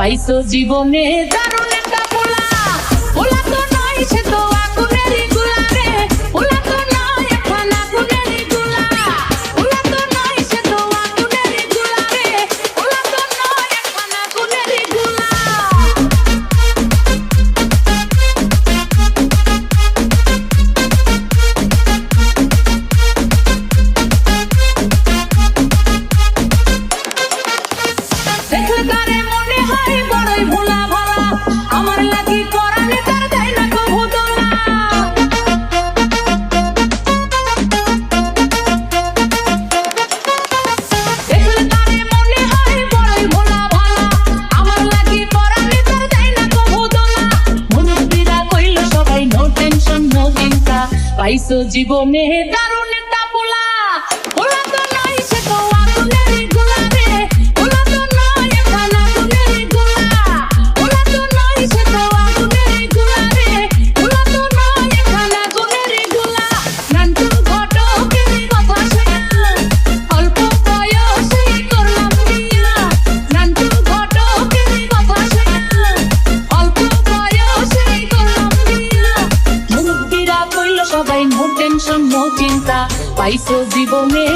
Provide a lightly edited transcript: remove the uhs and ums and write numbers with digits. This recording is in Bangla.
পাইছো জীবনে দারুণ একটা পোলা। পোলা তো নয় সে তো আগুনেরই গোলা রে, পোলা তো নয় এখন আগুনেরই গোলা। পোলা তো নয় সে তো আগুনেরই গোলা রে, পোলা তো নয় এখন আগুনেরই গোলা। দেখলে তারে মনে হয় বড়ই ভোলা ভালা, আমার লাগি পরাণে তার দেয় না কভু দোলা। দেখলে তারে মনে হয় বড়ই ভোলা ভালা, আমার লাগি পরাণে তার দেয় না কভু দোলা। মুরব্বিরা কইল সবাই নো টেনশন নো চিন্তা, পাইছো জীবনে দারুণ একটা পোলা। পোলা তো নয় সে তো আগুনেরই গোলা রে, পোলা তো নয় এখন আগুনেরই গোলা। পোলা তো নয় সে তো আগুনেরই গোলা রে, পোলা তো নয় এখন আগুনেরই গোলা। নান্টু ঘটকের কথা শুনা অল্প বয়সেই করলাম বিয়া। নান্টু ঘটকের কথা শুনা অল্প বয়সেই করলাম বিয়া। মুরব্বিরা কইল সবাই নো টেনশন নো চিন্তা, পাইছো জীবনে